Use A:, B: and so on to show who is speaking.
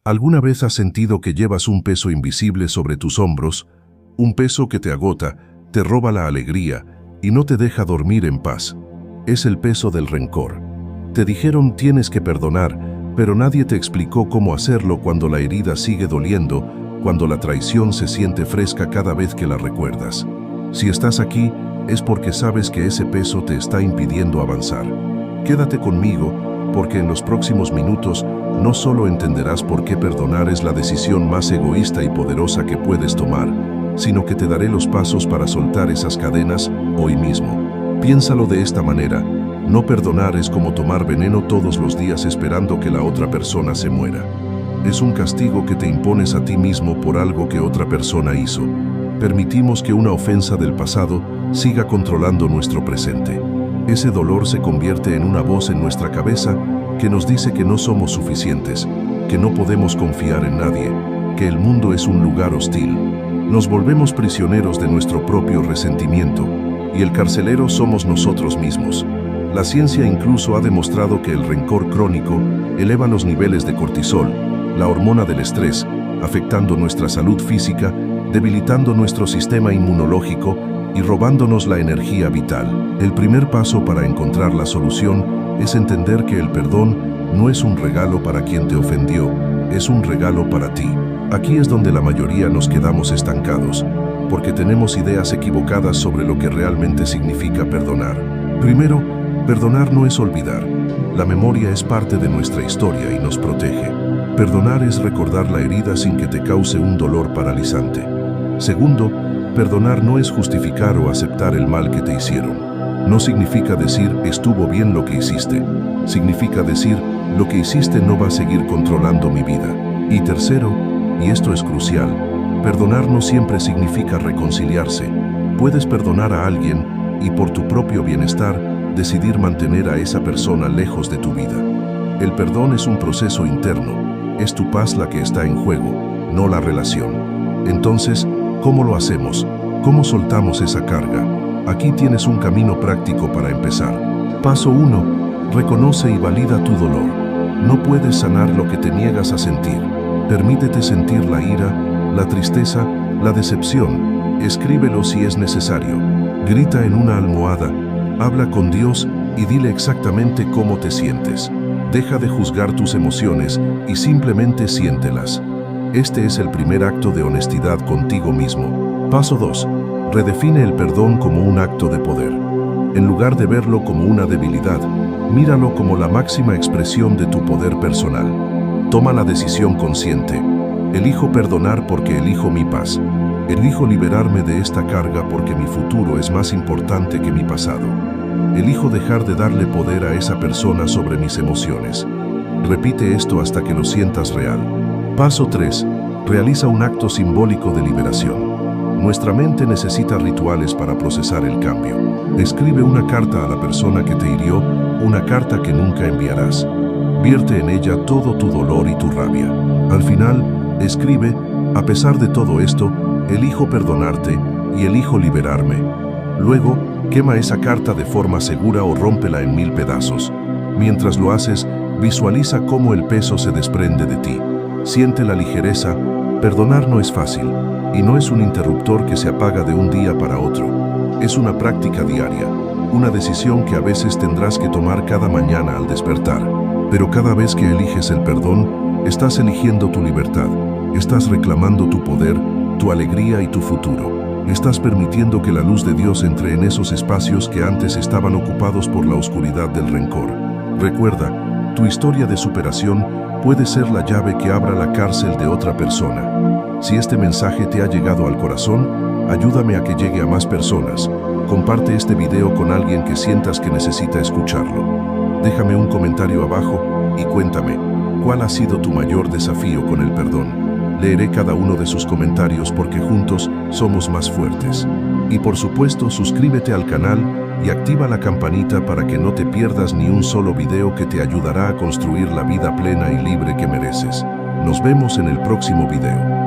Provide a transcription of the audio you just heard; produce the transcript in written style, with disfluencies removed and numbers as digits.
A: ¿Alguna vez has sentido que llevas un peso invisible sobre tus hombros? Un peso que te agota, te roba la alegría y no te deja dormir en paz. Es el peso del rencor. Te dijeron tienes que perdonar, pero nadie te explicó cómo hacerlo cuando la herida sigue doliendo, cuando la traición se siente fresca cada vez que la recuerdas. Si estás aquí, es porque sabes que ese peso te está impidiendo avanzar. Quédate conmigo, porque en los próximos minutos no solo entenderás por qué perdonar es la decisión más egoísta y poderosa que puedes tomar, sino que te daré los pasos para soltar esas cadenas hoy mismo. Piénsalo de esta manera: no perdonar es como tomar veneno todos los días esperando que la otra persona se muera. Es un castigo que te impones a ti mismo por algo que otra persona hizo. Permitimos que una ofensa del pasado siga controlando nuestro presente. Ese dolor se convierte en una voz en nuestra cabeza que nos dice que no somos suficientes, que no podemos confiar en nadie, que el mundo es un lugar hostil. Nos volvemos prisioneros de nuestro propio resentimiento, y el carcelero somos nosotros mismos. La ciencia incluso ha demostrado que el rencor crónico eleva los niveles de cortisol, la hormona del estrés, afectando nuestra salud física, debilitando nuestro sistema inmunológico y robándonos la energía vital. El primer paso para encontrar la solución es entender que el perdón no es un regalo para quien te ofendió, es un regalo para ti. Aquí es donde la mayoría nos quedamos estancados, porque tenemos ideas equivocadas sobre lo que realmente significa perdonar. Primero, perdonar no es olvidar. La memoria es parte de nuestra historia y nos protege. Perdonar es recordar la herida sin que te cause un dolor paralizante. Segundo, perdonar no es justificar o aceptar el mal que te hicieron. No significa decir estuvo bien lo que hiciste. Significa decir lo que hiciste no va a seguir controlando mi vida. Y tercero, y esto es crucial, perdonar no siempre significa reconciliarse. Puedes perdonar a alguien y por tu propio bienestar decidir mantener a esa persona lejos de tu vida. El perdón es un proceso interno. Es tu paz la que está en juego, no la relación. Entonces, ¿cómo lo hacemos? ¿Cómo soltamos esa carga? Aquí tienes un camino práctico para empezar. Paso 1. Reconoce y valida tu dolor. No puedes sanar lo que te niegas a sentir. Permítete sentir la ira, la tristeza, la decepción. Escríbelo si es necesario. Grita en una almohada. Habla con Dios y dile exactamente cómo te sientes. Deja de juzgar tus emociones y simplemente siéntelas. Este es el primer acto de honestidad contigo mismo. Paso 2. Redefine el perdón como un acto de poder. En lugar de verlo como una debilidad, míralo como la máxima expresión de tu poder personal. Toma la decisión consciente. Elijo perdonar porque elijo mi paz. Elijo liberarme de esta carga porque mi futuro es más importante que mi pasado. Elijo dejar de darle poder a esa persona sobre mis emociones. Repite esto hasta que lo sientas real. Paso 3. Realiza un acto simbólico de liberación. Nuestra mente necesita rituales para procesar el cambio. Escribe una carta a la persona que te hirió, una carta que nunca enviarás. Vierte en ella todo tu dolor y tu rabia. Al final, escribe: a pesar de todo esto, elijo perdonarte y elijo liberarme. Luego, quema esa carta de forma segura o rómpela en 1000 pedazos. Mientras lo haces, visualiza cómo el peso se desprende de ti. Siente la ligereza. Perdonar no es fácil, y no es un interruptor que se apaga de un día para otro. Es una práctica diaria, una decisión que a veces tendrás que tomar cada mañana al despertar. Pero cada vez que eliges el perdón, estás eligiendo tu libertad, estás reclamando tu poder, tu alegría y tu futuro. Estás permitiendo que la luz de Dios entre en esos espacios que antes estaban ocupados por la oscuridad del rencor. Recuerda, tu historia de superación puede ser la llave que abra la cárcel de otra persona. Si este mensaje te ha llegado al corazón, ayúdame a que llegue a más personas. Comparte este video con alguien que sientas que necesita escucharlo. Déjame un comentario abajo y cuéntame, ¿cuál ha sido tu mayor desafío con el perdón? Leeré cada uno de sus comentarios porque juntos somos más fuertes. Y por supuesto, suscríbete al canal y activa la campanita para que no te pierdas ni un solo video que te ayudará a construir la vida plena y libre que mereces. Nos vemos en el próximo video.